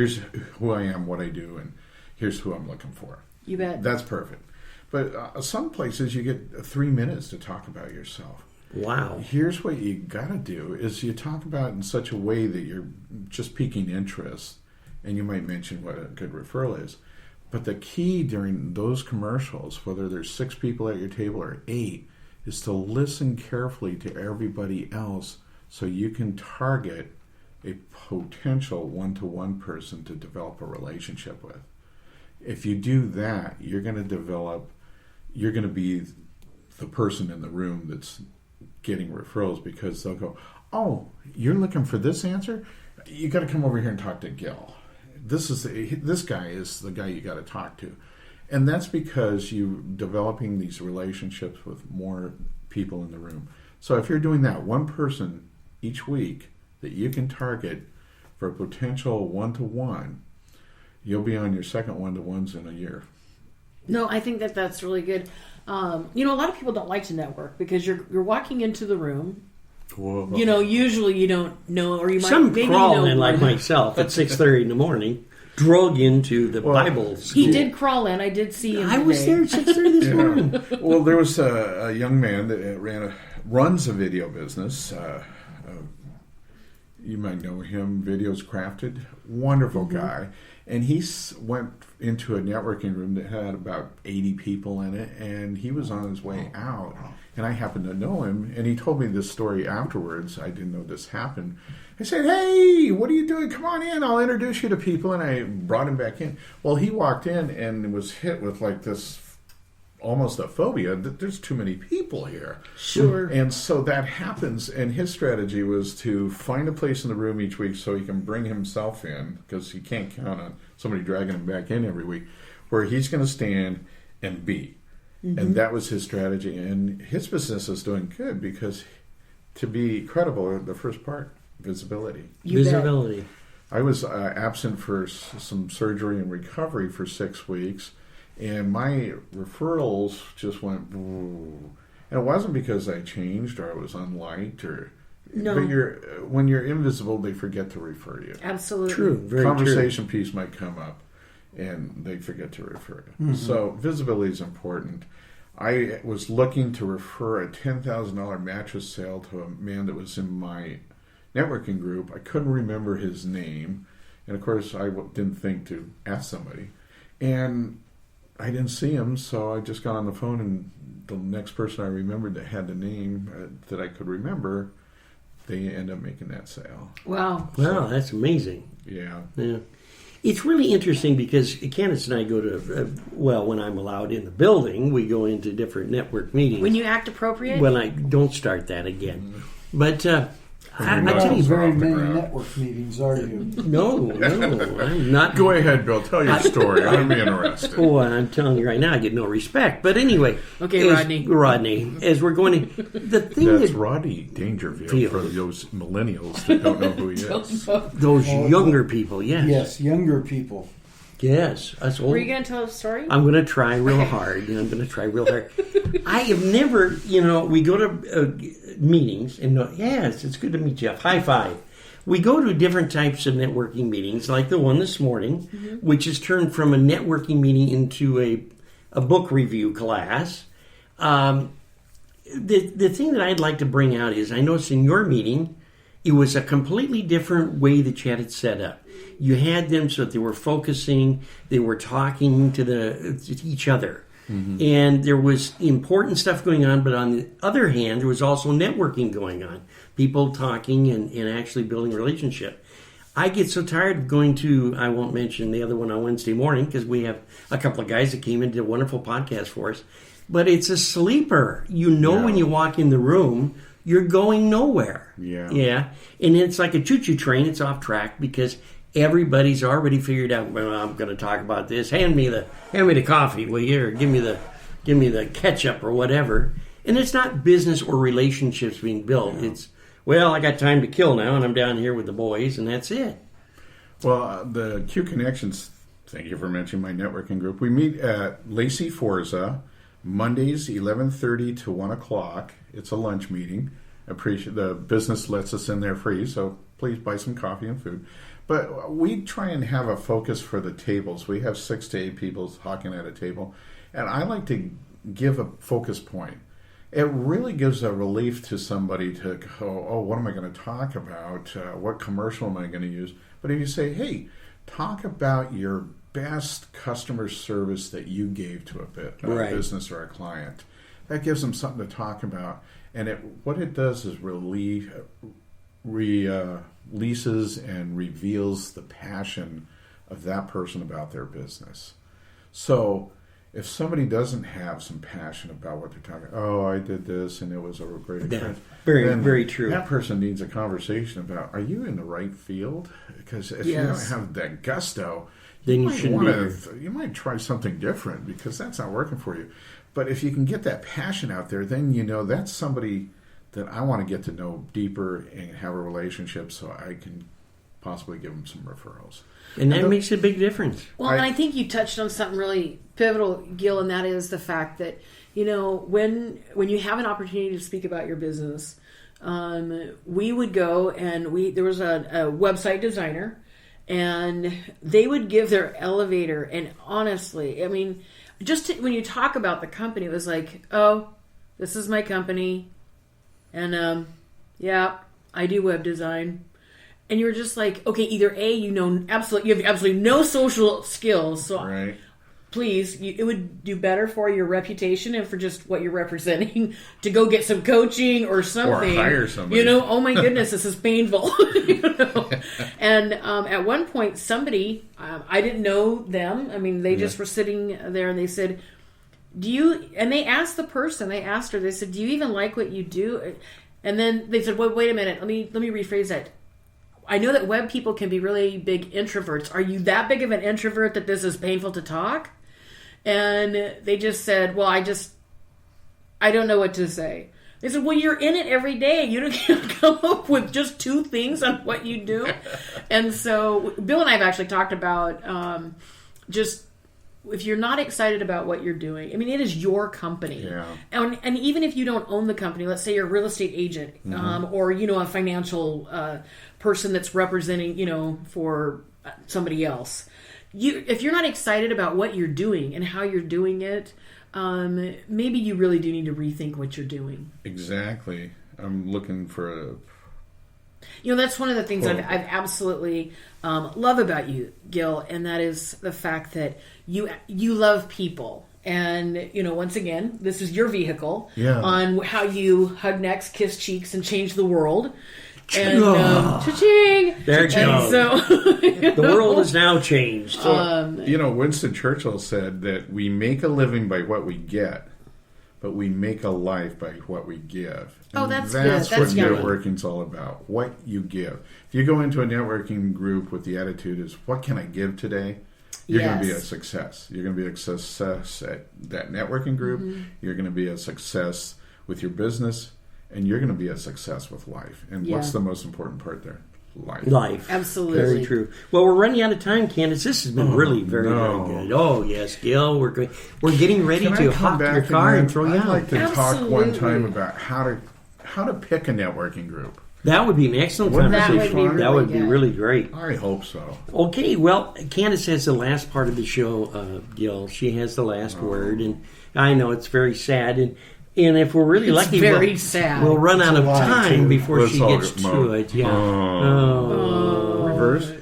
here's who I am, what I do, and here's who I'm looking for. You bet. That's perfect. But some places you get 3 minutes to talk about yourself. Wow. Here's what you got to do is you talk about it in such a way that you're just piquing interest, and you might mention what a good referral is. But the key during those commercials, whether there's 6 people at your table or 8, is to listen carefully to everybody else so you can target a potential one-to-one person to develop a relationship with. If you do that, you're going to be the person in the room that's getting referrals, because they'll go, oh, you're looking for this answer? You got to come over here and talk to Gil. This guy is the guy you got to talk to. And that's because you're developing these relationships with more people in the room. So if you're doing that, one person each week that you can target for a potential one-to-one, you'll be on your second one-to-ones in a year. No, I think that's really good. A lot of people don't like to network because you're walking into the room. Whoa. Usually you don't know, or you might Some maybe crawl in like myself at 6:30 in the morning, drug into the Bible school. He did crawl in. I did see him. I was there at 6:30 this morning. Well, there was a young man that runs a video business. You might know him. Videos Crafted, wonderful guy, and he went into a networking room that had about 80 people in it, and he was on his way out. And I happened to know him, and he told me this story afterwards. I didn't know this happened. I said, hey, what are you doing? Come on in. I'll introduce you to people. And I brought him back in. Well, he walked in and was hit with like this, almost a phobia, that there's too many people here. Sure. And so that happens. And his strategy was to find a place in the room each week so he can bring himself in, because he can't count on somebody dragging him back in every week, where he's going to stand and be. And that was his strategy. And his business is doing good because, to be credible, the first part, visibility. Visibility. I was absent for some surgery and recovery for 6 weeks, and my referrals just went, and it wasn't because I changed or I was unliked or. No. But when you're invisible, they forget to refer you. Absolutely. True. Very Conversation piece might come up, and they forget to refer you. So visibility is important. I was looking to refer a $10,000 mattress sale to a man that was in my networking group. I couldn't remember his name, and of course I didn't think to ask somebody, and I didn't see him, so I just got on the phone, and the next person I remembered that had the name that I could remember, they end up making that sale. Wow. Wow, that's amazing. Yeah. It's really interesting because Candce and I go to, when I'm allowed in the building, we go into different network meetings. When you act appropriate? When I don't start that again. But I Not tell you, very many network meetings, are you? no, I'm not. Go ahead, Bill. Tell your story. I'm interested. Oh, I'm telling you right now, I get no respect. But anyway. Okay, Rodney, as we're going to... The thing That's that... Rodney Dangerfield for those millennials that don't know who he is. Those younger people, yes. Yes, younger people. Yes. Us old. Were you going to tell a story? I'm going to try real hard. I have never, we go to meetings and yes, it's good to meet Jeff. High five. We go to different types of networking meetings, like the one this morning, which has turned from a networking meeting into a book review class. The thing that I'd like to bring out is I noticed in your meeting, it was a completely different way that you had it set up. You had them so that they were focusing, they were talking to each other. And there was important stuff going on, but on the other hand, there was also networking going on. People talking and actually building a relationship. I get so tired of going to, I won't mention the other one on Wednesday morning, because we have a couple of guys that came and did a wonderful podcast for us. But it's a sleeper. When you walk in the room, you're going nowhere. Yeah. And it's like a choo-choo train. It's off track because everybody's already figured out, well, I'm going to talk about this. Hand me the coffee, will you? Or give me the ketchup or whatever. And it's not business or relationships being built. Yeah. It's, well, I got time to kill now, and I'm down here with the boys, and that's it. Well, the Q Connections, thank you for mentioning my networking group. We meet at Lacey Forza, Mondays, 11:30 to 1 o'clock. It's a lunch meeting. The business lets us in there free, so please buy some coffee and food. But we try and have a focus for the tables. We have 6 to 8 people talking at a table, and I like to give a focus point. It really gives a relief to somebody to go, oh, what am I going to talk about? What commercial am I going to use? But if you say, hey, talk about your best customer service that you gave to a Right. business or a client, that gives them something to talk about. And what it does is releases and reveals the passion of that person about their business. So if somebody doesn't have some passion about what they're talking, oh, I did this and it was a great experience. Very, then very true. That person needs a conversation about, are you in the right field? Because if you don't have that gusto, then you might shouldn't be you might try something different because that's not working for you. But if you can get that passion out there, then you know that's somebody that I want to get to know deeper and have a relationship so I can possibly give them some referrals. And that makes a big difference. Well, and I think you touched on something really pivotal, Gil, and that is the fact that, you know, when you have an opportunity to speak about your business, we would go and there was a website designer, and they would give their elevator, and honestly, I mean, when you talk about the company, it was like, oh, this is my company, and yeah, I do web design. And you're just like, okay, either A, you have absolutely no social skills, so Right. please, it would do better for your reputation and for just what you're representing to go get some coaching or something. Or hire somebody. You know, oh my goodness, this is painful. You know? And at one point, somebody, I didn't know them. I mean, they just were sitting there and they said, and they asked her, they said, do you even like what you do? And then they said, well, wait a minute, let me rephrase that. I know that web people can be really big introverts. Are you that big of an introvert that this is painful to talk? And they just said, well, I don't know what to say. They said, well, you're in it every day. You can't come up with just 2 things on what you do. And so Bill and I have actually talked about just if you're not excited about what you're doing, I mean, it is your company. Yeah. And even if you don't own the company, let's say you're a real estate agent or, you know, a financial person that's representing, you know, for somebody else. If you're not excited about what you're doing and how you're doing it, maybe you really do need to rethink what you're doing. Exactly. I'm looking for You know, that's one of the things I've absolutely love about you, Gil, and that is the fact that you love people. And, you know, once again, this is your vehicle on how you hug necks, kiss cheeks, and change the world. And cha-ching! There it goes. So, the world is now changed. you know, Winston Churchill said that we make a living by what we get, but we make a life by what we give. Oh, And that's that's good. what That's yummy. networking's all about. What you give. If you go into a networking group with the attitude is, what can I give today? You're going to be a success. You're going to be a success at that networking group. Mm-hmm. You're going to be a success with your business. And you're going to be a success with life. And what's the most important part there? Life. Absolutely. Very true. Well, we're running out of time, Candce. This has been really very good. Oh, yes, Gil. We're getting ready to hop your car and throw you out. I'd like to talk one time about how to pick a networking group. That would be an excellent conversation. That would be really great. I hope so. Okay, well, Candce has the last part of the show, Gil. She has the last word, and I know it's very sad. And if we're really lucky, very sad. We'll run out of time before Let's she all gets get to mowed. it. Yeah. Reverse.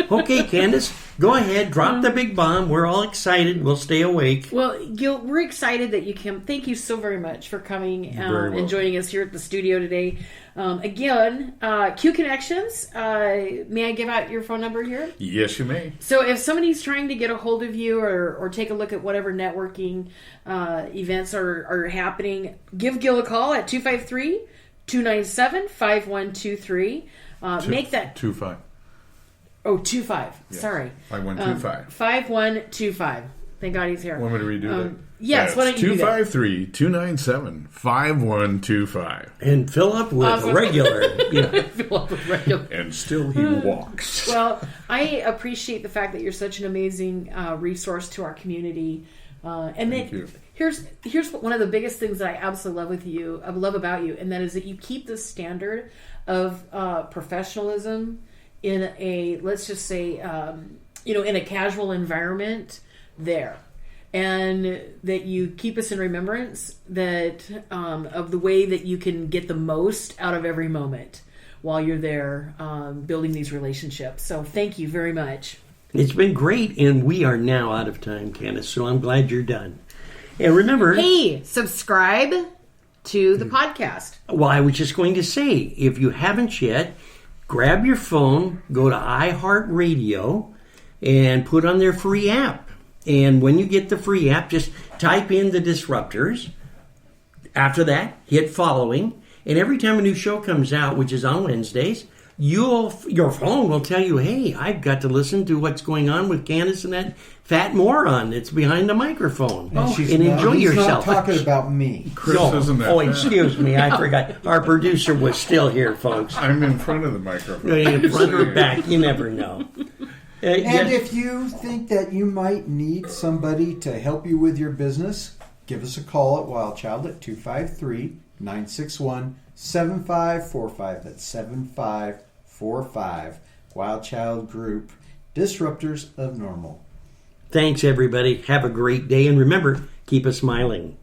Okay, Candce, go ahead. Drop the big bomb. We're all excited. We'll stay awake. Well, Gil, we're excited that you came. Thank you so very much for coming and joining us here at the studio today. Again, Q Connections, may I give out your phone number here? Yes, you may. So if somebody's trying to get a hold of you or take a look at whatever networking events are happening, give Gil a call at 253-297-5123. Make that 25. Oh, 25. Yes. Sorry. 5125. 5125. Thank God he's here. Want me to redo that? Yes, why don't you do that? 253-297-5125. And fill up with regular. Fill up with regular. And still he walks. Well, I appreciate the fact that you're such an amazing resource to our community. And Thank you. Here's one of the biggest things that I absolutely love about you, and that is that you keep the standard of professionalism in a, let's just say, in a casual environment there. And that you keep us in remembrance that of the way that you can get the most out of every moment while you're there building these relationships. So thank you very much. It's been great, and we are now out of time, Candce, so I'm glad you're done. And remember... Hey, subscribe to the podcast. Well, I was just going to say, if you haven't yet, grab your phone, go to iHeartRadio, and put on their free app. And when you get the free app, just type in the Disruptors. After that, hit following. And every time a new show comes out, which is on Wednesdays, your phone will tell you, hey, I've got to listen to what's going on with Candce and that fat moron that's behind the microphone. And enjoy yourself. Not talking about me. Chris isn't that bad. Excuse me, I forgot. Our producer was still here, folks. I'm in front of the microphone. In front or back, you never know. And if you think that you might need somebody to help you with your business, give us a call at Wild Child at 253-961-7545. That's 7545. Wild Child Group, Disruptors of Normal. Thanks, everybody. Have a great day. And remember, keep us smiling.